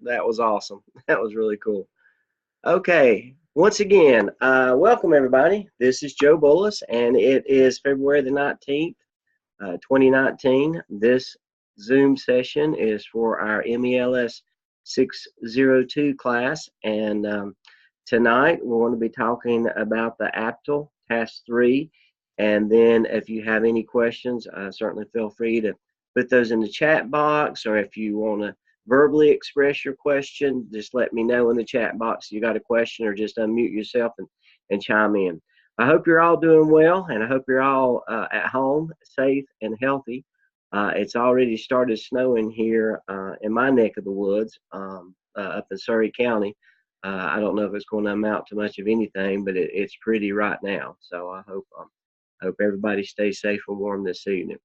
That was awesome. That was really cool. Okay, once again, welcome everybody. This is Joe Bullis, and it is February the 19th, 2019. This Zoom session is for our MELS 602 class, and tonight we're going to be talking about the APTL Task 3, and then if you have any questions, certainly feel free to put those in the chat box, or if you want to verbally express your question, just let me know in the chat box you got a question, or just unmute yourself and chime in. I hope you're all doing well, and I hope you're all at home, safe and healthy. It's already started snowing here in my neck of the woods, up in Surrey County. I don't know if it's going to amount to much of anything, but it's pretty right now. So I hope everybody stays safe and warm this evening.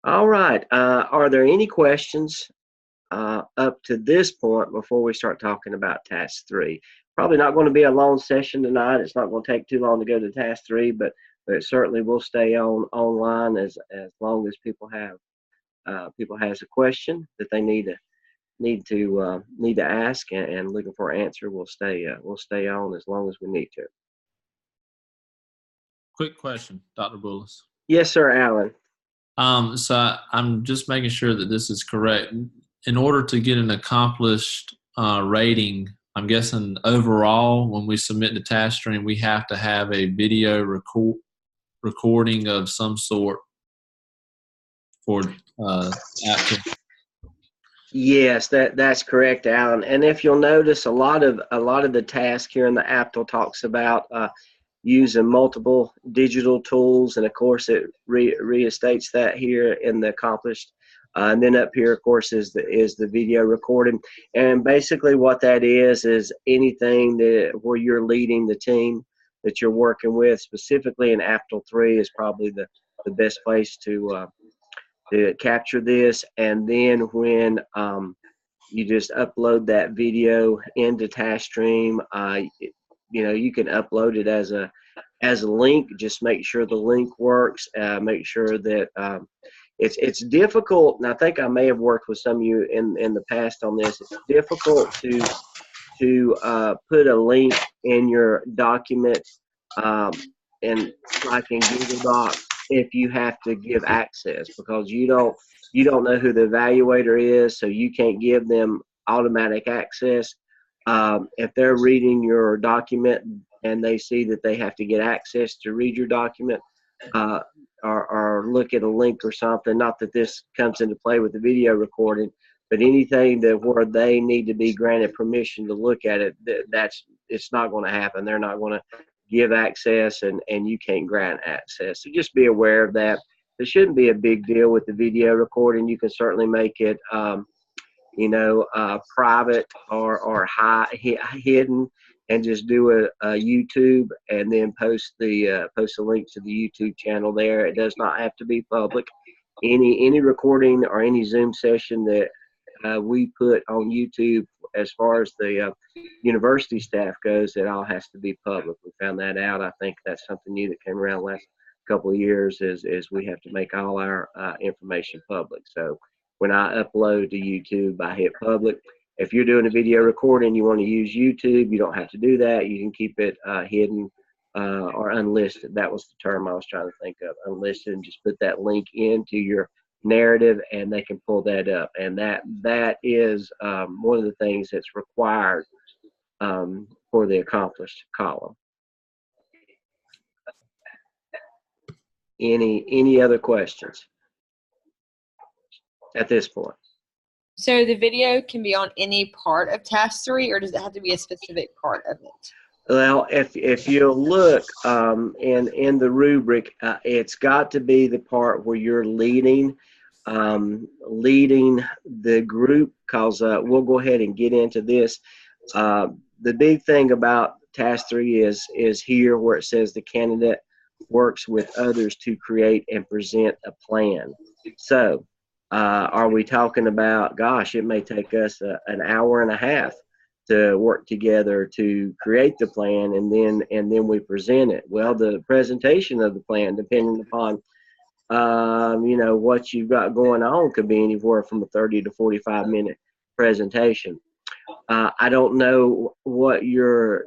All right. Are there any questions up to this point before we start talking about Task 3? Probably not going to be a long session tonight. It's not going to take too long to go to Task 3, but it certainly will stay online as long as people has a question that they need to ask and looking for an answer. We'll stay on as long as we need to. Quick question, Dr. Bullis. Yes, sir, Alan. So I'm just making sure that this is correct. In order to get an accomplished rating, I'm guessing overall, when we submit the task stream, we have to have a video recording of some sort for APTL. Yes, that's correct, Alan. And if you'll notice, a lot of the task here in the APTL talks about using multiple digital tools, and of course it restates that here in the accomplished. And then up here, of course, is the video recording. And basically what that is anything where you're leading the team that you're working with, specifically in APTL 3 is probably the best place to capture this. And then when you just upload that video into TaskStream, you can upload it as a link. Just make sure the link works. Make sure that it's difficult, and I think I may have worked with some of you in the past on this. It's difficult to put a link in your document, and like in Google Docs, if you have to give access, because you don't know who the evaluator is, so you can't give them automatic access. If they're reading your document and they see that they have to get access to read your document, or look at a link or something, not that this comes into play with the video recording, but anything that where they need to be granted permission to look at it, it's not going to happen. They're not going to give access, and you can't grant access. So just be aware of that. There shouldn't be a big deal with the video recording. You can certainly make it private or hidden, and just do a YouTube, and then post a link to the YouTube channel there. It does not have to be public. Any recording or any Zoom session that we put on YouTube, as far as the university staff goes, it all has to be public. We found that out. I think that's something new that came around last couple of years, is we have to make all our information public. So when I upload to YouTube, I hit public. If you're doing a video recording, you want to use YouTube, you don't have to do that. You can keep it hidden or unlisted. That was the term I was trying to think of, unlisted, and just put that link into your narrative, and they can pull that up. And that is one of the things that's required for the accomplished column. Any other questions at this point? So the video can be on any part of Task 3, or does it have to be a specific part of it? Well, if you look in the rubric, it's got to be the part where you're leading the group, because we'll go ahead and get into this. The big thing about Task 3 is here where it says the candidate works with others to create and present a plan. So are we talking about, gosh, it may take us an hour and a half to work together to create the plan, and then we present it? Well, the presentation of the plan, depending upon what you've got going on, could be anywhere from a 30 to 45 minute presentation. I don't know what your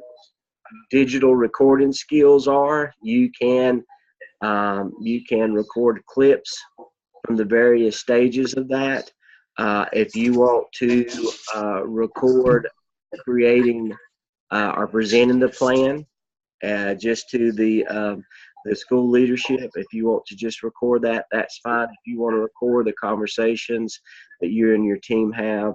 digital recording skills are. You can record clips from the various stages of that. If you want to record creating or presenting the plan just to the school leadership, if you want to just record that, that's fine. If you want to record the conversations that you and your team have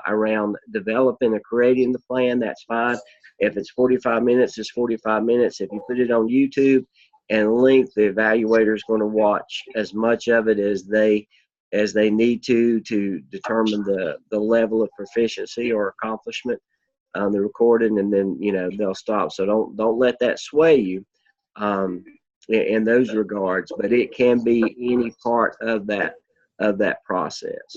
around developing or creating the plan, that's fine. If it's 45 minutes, it's 45 minutes. If you put it on YouTube and link, the evaluator is going to watch as much of it as they need to determine the level of proficiency or accomplishment on the recording, and then they'll stop. So don't let that sway you in those regards, but it can be any part of that process.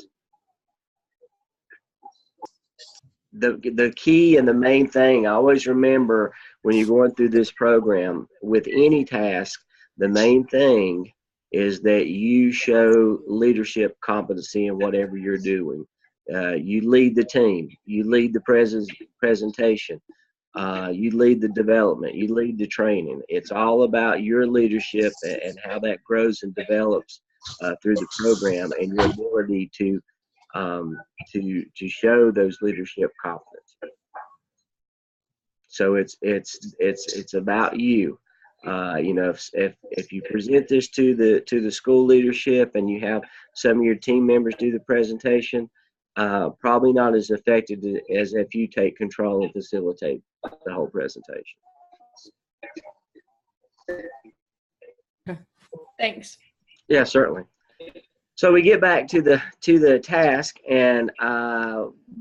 The key and the main thing, I always remember when you're going through this program with any task, the main thing is that you show leadership competency in whatever you're doing. You lead the team, you lead the presentation, you lead the development, you lead the training. It's all about your leadership and how that grows and develops through the program, and your ability to show those leadership competence. So it's about you. If you present this to the school leadership and you have some of your team members do the presentation, probably not as effective as if you take control and facilitate the whole presentation. Thanks. Yeah, certainly. So we get back to the task, and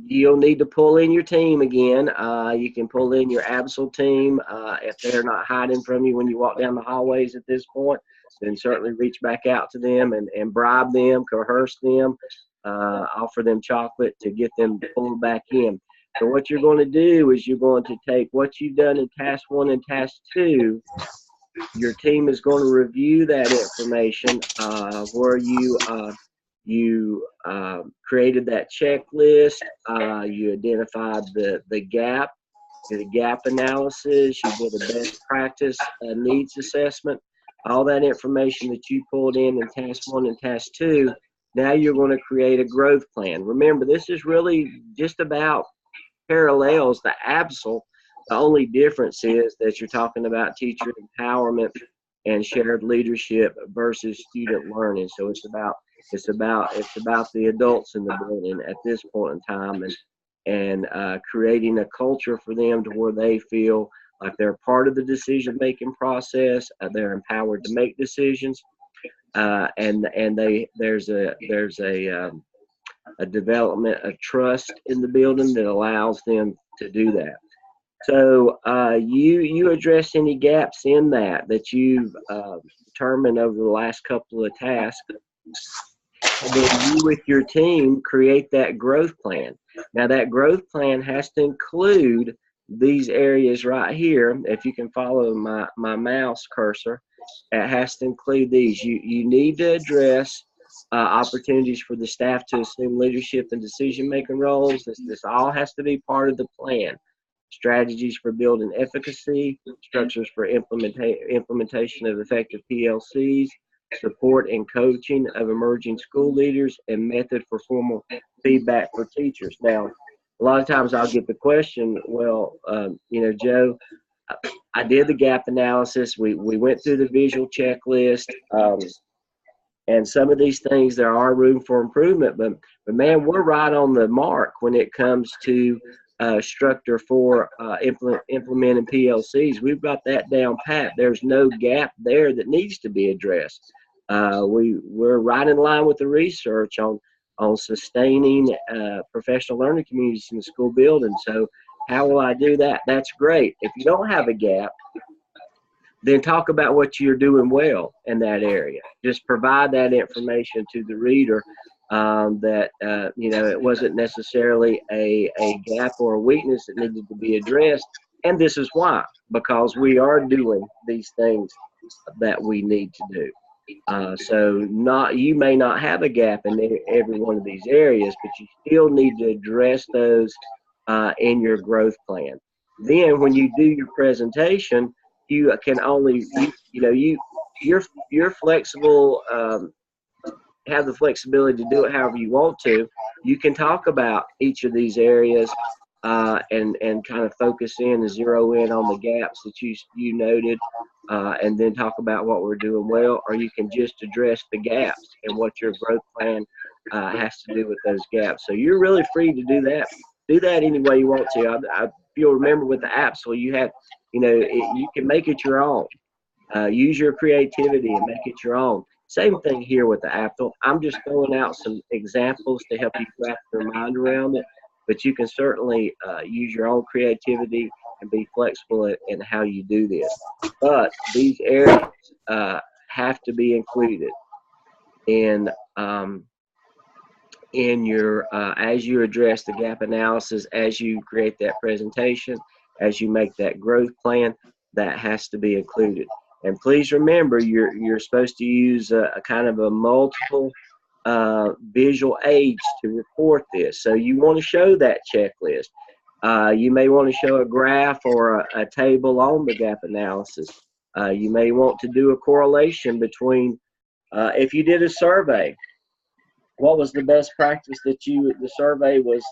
you'll need to pull in your team again. You can pull in your Absol team if they're not hiding from you when you walk down the hallways at this point. Then certainly reach back out to them and bribe them, coerce them, offer them chocolate to get them pulled back in. So what you're going to do is you're going to take what you've done in task 1 and task 2. Your team is going to review that information where you created that checklist, you identified the gap, did a gap analysis, you did a best practice needs assessment, all that information that you pulled in task 1 and task 2. Now you're going to create a growth plan. Remember, this is really just about parallels the Absol. The only difference is that you're talking about teacher empowerment and shared leadership versus student learning. So it's about the adults in the building at this point in time, and creating a culture for them to where they feel like they're part of the decision-making process. They're empowered to make decisions, and there's a development of trust in the building that allows them to do that. So you address any gaps in that you've determined over the last couple of tasks, and then you with your team create that growth plan. Now that growth plan has to include these areas right here. If you can follow my mouse cursor, it has to include these. You need to address opportunities for the staff to assume leadership and decision-making roles. This all has to be part of the plan. Strategies for building efficacy, structures for implementation of effective PLCs, support and coaching of emerging school leaders, and method for formal feedback for teachers. Now, a lot of times I'll get the question, well, Joe, I did the gap analysis. We went through the visual checklist, and some of these things, there are room for improvement, but man, we're right on the mark when it comes to structure for implementing PLCs. We've got that down pat. There's no gap there that needs to be addressed. We're right in line with the research on sustaining professional learning communities in the school building. So how will I do that? That's great. If you don't have a gap, then talk about what you're doing well in that area. Just provide that information to the reader, that it wasn't necessarily a gap or a weakness that needed to be addressed, and this is why, because we are doing these things that we need to do. So you may not have a gap in every one of these areas, but you still need to address those in your growth plan. Then when you do your presentation, you can only, you're flexible, have the flexibility to do it however you want to. You can talk about each of these areas and kind of focus in and zero in on the gaps that you noted, and then talk about what we're doing well, or you can just address the gaps and what your growth plan has to do with those gaps. So you're really free to do that. Do that any way you want to. If you'll remember with the apps, well, you have, you can make it your own. Use your creativity and make it your own. Same thing here with the apple. I'm just throwing out some examples to help you wrap your mind around it, but you can certainly use your own creativity and be flexible in how you do this. But these areas have to be included in your as you address the gap analysis, as you create that presentation, as you make that growth plan. That has to be included. And please remember, you're supposed to use a kind of a multiple visual aids to report this. So you want to show that checklist. You may want to show a graph or a table on the gap analysis. You may want to do a correlation between, if you did a survey, what was the best practice that the survey was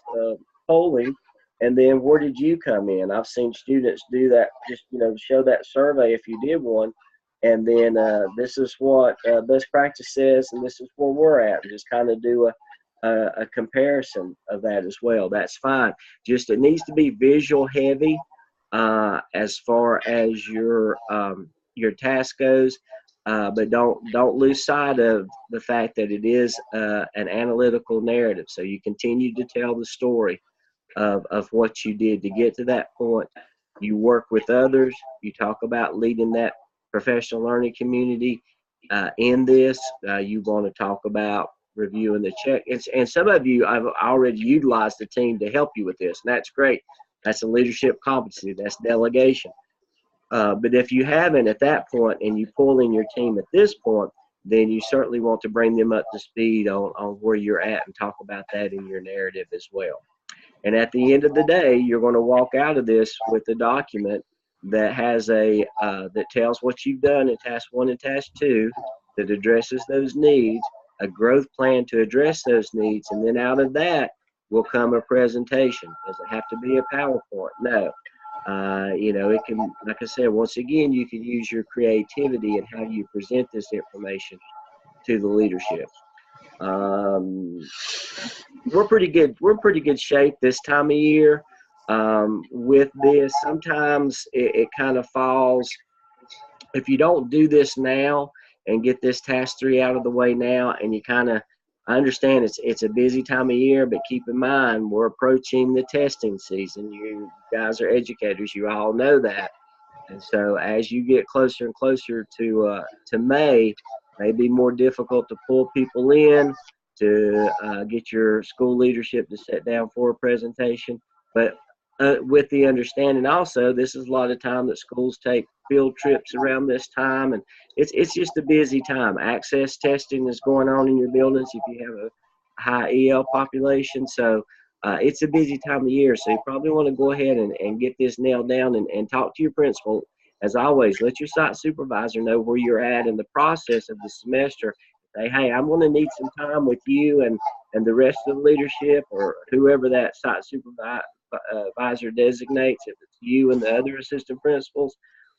polling, and then where did you come in? I've seen students do that, just show that survey if you did one, and then this is what best practice says, and this is where we're at, and just kind of do a comparison of that as well. That's fine. Just it needs to be visual heavy as far as your task goes. But don't lose sight of the fact that it is an analytical narrative. So you continue to tell the story of what you did to get to that point. You work with others. You talk about leading that professional learning community in this. You want to talk about reviewing the check. And some of you, I've already utilized the team to help you with this, and that's great. That's a leadership competency. That's delegation. But if you haven't at that point and you pull in your team at this point, then you certainly want to bring them up to speed on where you're at and talk about that in your narrative as well. And at the end of the day, you're going to walk out of this with a document that has that tells what you've done in task 1 and task 2, that addresses those needs, a growth plan to address those needs, and then out of that will come a presentation. Does it have to be a PowerPoint? No. It can, like I said, once again, you can use your creativity in how you present this information to the leadership. We're pretty good. We're in pretty good shape this time of year with this. Sometimes it kind of falls. If you don't do this now and get this task 3 out of the way now, and you kind of, I understand it's a busy time of year, but keep in mind we're approaching the testing season. You guys are educators, you all know that, and so as you get closer and closer to May, it may be more difficult to pull people in to get your school leadership to sit down for a presentation. But with the understanding also, this is a lot of time that schools take field trips around this time, and it's just a busy time. Access testing is going on in your buildings if you have a high EL population, so it's a busy time of year. So you probably want to go ahead and get this nailed down and talk to your principal. As always, let your site supervisor know where you're at in the process of the semester. Say, hey, I'm going to need some time with you and the rest of the leadership, or whoever that site supervisor designates, if it's you and the other assistant principals,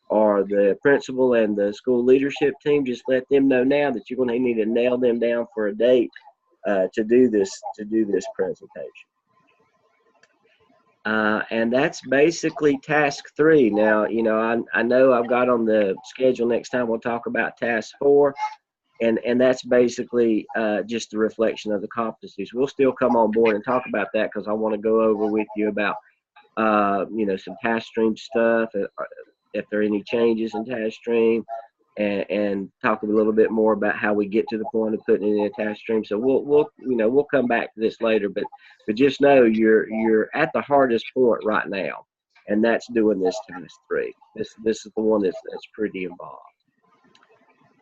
or the principal and the school leadership team. Just let them know now that you're going to need to nail them down for a date to do this presentation. And that's basically task 3. Now, I know I've got on the schedule next time we'll talk about task 4, and that's basically just the reflection of the competencies. We'll still come on board and talk about that, because I want to go over with you about some task stream stuff, if there are any changes in task stream, and talk a little bit more about how we get to the point of putting it in a task stream. So we'll come back to this later, but just know you're at the hardest point right now, and that's doing this task 3. This is the one that's pretty involved.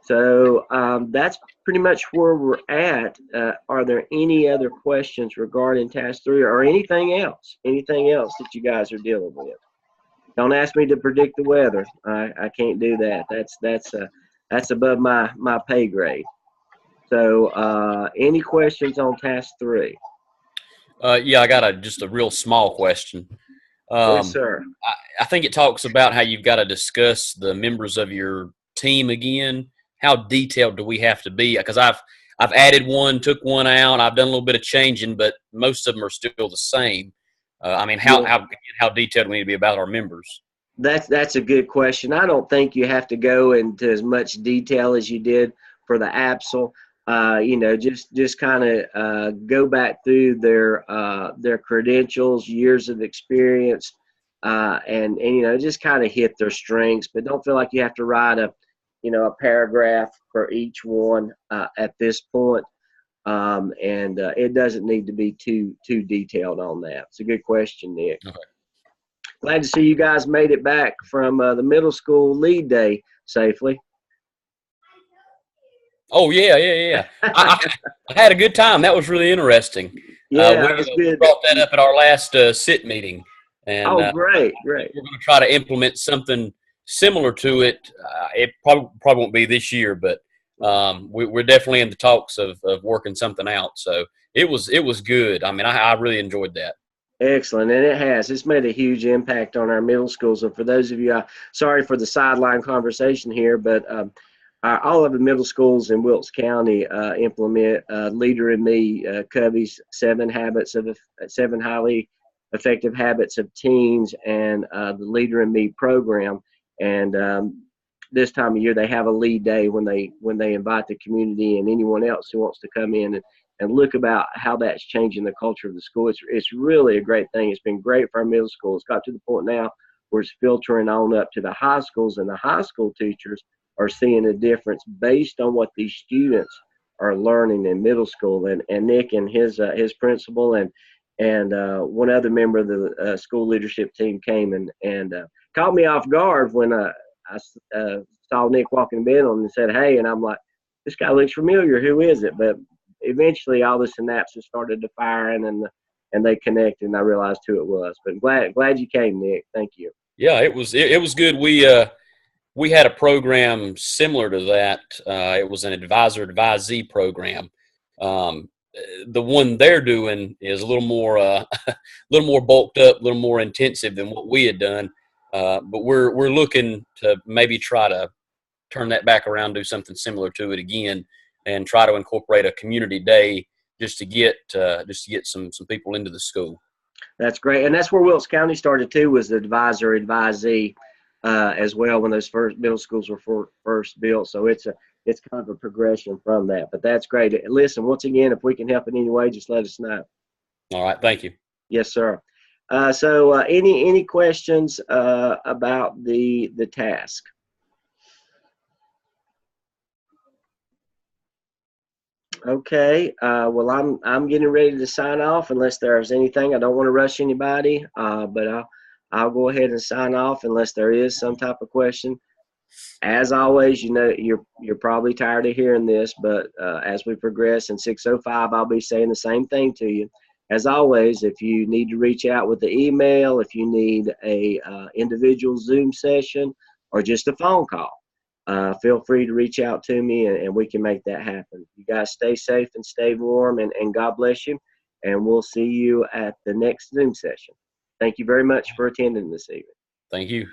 So that's pretty much where we're at. Are there any other questions regarding task 3 or anything else? Anything else that you guys are dealing with? Don't ask me to predict the weather. I can't do that. That's above my pay grade. So any questions on task 3? Yeah, I got just a real small question. Yes, sir. I think it talks about how you've got to discuss the members of your team again. How detailed do we have to be? Because I've added one, took one out. I've done a little bit of changing, but most of them are still the same. I mean, how detailed do we need to be about our members? That's a good question. I don't think you have to go into as much detail as you did for the APSL. Just kind of go back through their credentials, years of experience, and just kind of hit their strengths. But don't feel like you have to write a paragraph for each one at this point. It doesn't need to be too detailed on that. It's a good question, Nick. Okay. Glad to see you guys made it back from the middle school lead day safely. Oh yeah. I had a good time. That was really interesting. Yeah, it was good. Brought that up at our last SIT meeting, and great. we're going to try to implement something similar to it. It probably won't be this year, but we're definitely in the talks of working something out. So it was good. I mean, I really enjoyed that. Excellent, and it's made a huge impact on our middle schools. And for those of you, sorry for the sideline conversation here, but all of the middle schools in Wilkes County implement Leader in Me, Covey's seven highly effective habits of teens, and the Leader in Me program. And this time of year, they have a lead day when they invite the community and anyone else who wants to come in and look about how that's changing the culture of the school. It's really a great thing. It's been great for our middle school. It's got to the point now where it's filtering on up to the high schools, and the high school teachers are seeing a difference based on what these students are learning in middle school. And Nick and his principal and one other member of the school leadership team came and caught me off guard when I saw Nick walking in and said, "Hey," and I'm like, "This guy looks familiar. Who is it?" But eventually all the synapses started to firing and they connected, and I realized who it was. But glad you came, Nick. Thank you. Yeah, it was good. We had a program similar to that. It was an advisor-advisee program. The one they're doing is a little more bulked up, a little more intensive than what we had done. But we're looking to maybe try to turn that back around, do something similar to it again, and try to incorporate a community day just to get some people into the school. That's great, and that's where Wilkes County started too, was the advisor-advisee as well when those first middle schools were first built. So it's kind of a progression from that. But that's great. Listen, once again, if we can help in any way, just let us know. All right, thank you. Yes, sir. So any questions about the task? Okay. Well, I'm getting ready to sign off unless there's anything. I don't want to rush anybody, but I'll go ahead and sign off unless there is some type of question. As always, you're probably tired of hearing this, but as we progress in 605, I'll be saying the same thing to you. As always, if you need to reach out with the email, if you need a individual Zoom session or just a phone call, feel free to reach out to me and we can make that happen. You guys stay safe and stay warm, and God bless you. And we'll see you at the next Zoom session. Thank you very much for attending this evening. Thank you.